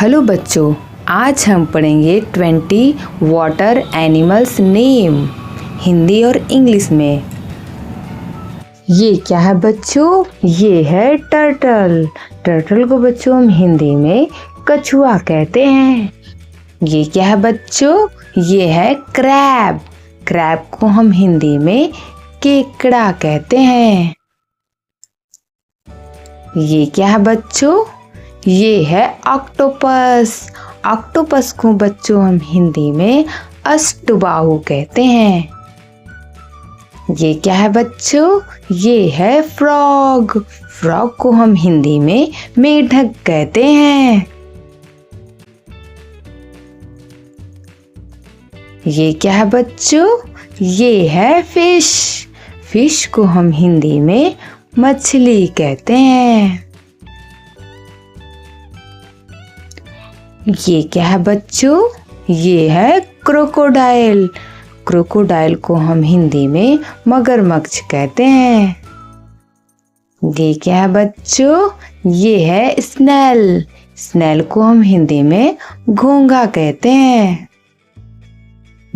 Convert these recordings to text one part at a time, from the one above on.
Hello बच्चों, आज हम पढ़ेंगे 20 वाटर एनिमल्स नेम हिंदी और इंग्लिश में। ये क्या है बच्चों? ये है टर्टल। टर्टल को बच्चों हम हिंदी में कछुआ कहते हैं। ये क्या है बच्चों? ये है क्रैब। क्रैब को हम हिंदी में केकड़ा कहते हैं। ये क्या है बच्चों? ये है ऑक्टोपस। ऑक्टोपस को बच्चों हम हिंदी में अष्टबाहु कहते हैं। ये क्या है बच्चों? ये है फ्रॉग। फ्रॉग को हम हिंदी में मेढक कहते हैं। ये क्या है बच्चों? ये है फिश। फिश को हम हिंदी में मछली कहते हैं। ये क्या है बच्चों? ये है क्रोकोडाइल। क्रोकोडाइल को हम हिंदी में मगरमच्छ कहते हैं। ये क्या है बच्चों? ये है स्नेल। स्नेल को हम हिंदी में घोंघा कहते हैं।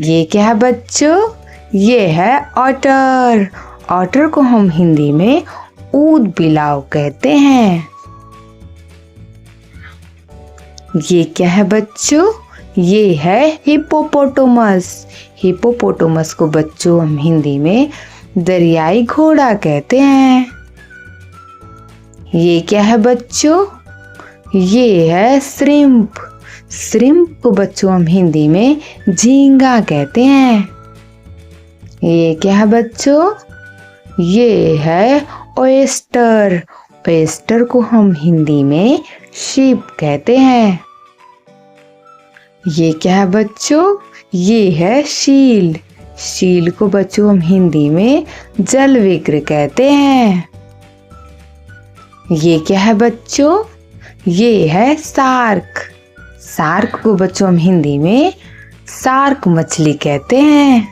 ये क्या है बच्चों? ये है ऑटर। ऑटर को हम हिंदी में ऊद बिलाव कहते हैं। ये क्या है बच्चों? ये है हिप्पोपोटामस। हिप्पोपोटामस को बच्चों हम हिंदी में दरियाई घोड़ा कहते हैं। ये क्या है बच्चों? ये है श्रिम्प। श्रिम्प को बच्चों हम हिंदी में झींगा कहते हैं। ये क्या है बच्चों? ये है ओयस्टर। ओयस्टर को हम हिंदी में शीप कहते हैं। ये क्या है बच्चों? ये है शील। शील को बच्चों हम हिंदी में जलविग्र कहते हैं। ये क्या है बच्चों? ये है शार्क। शार्क को बच्चों हम हिंदी में शार्क मछली कहते हैं।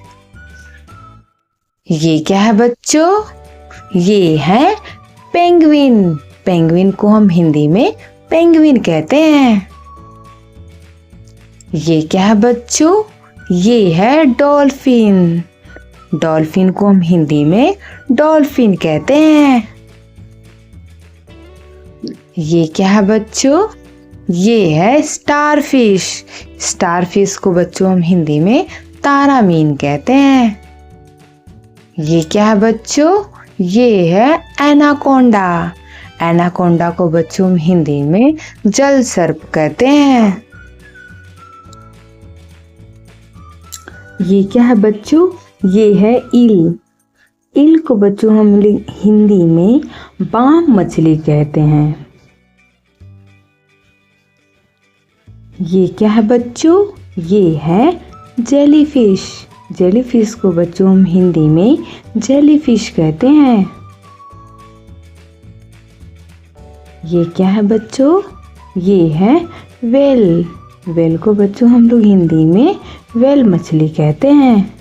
ये क्या है बच्चों? ये है पेंगुइन। पेंगुइन को हम हिंदी में पेंगुइन कहते हैं। ये क्या है बच्चों? ये है डॉल्फिन। डॉल्फिन को हम हिंदी में डॉल्फिन कहते हैं। ये क्या है बच्चों? ये है स्टारफिश। स्टारफिश को बच्चों हम हिंदी में तारामीन कहते हैं। ये क्या है बच्चों? ये है एनाकोंडा। एनाकोंडा को बच्चों हम हिंदी में जल सर्प कहते हैं। ये क्या है बच्चों? ये है ईल। ईल को बच्चों हम हिंदी में बाम मछली कहते हैं। ये क्या है बच्चों? ये है जेलीफिश। जेलीफिश को बच्चों हम हिंदी में जेलीफिश कहते हैं। ये क्या है बच्चों? ये है व्हेल। व्हेल को बच्चों हम लोग हिंदी में व्हेल मछली कहते हैं।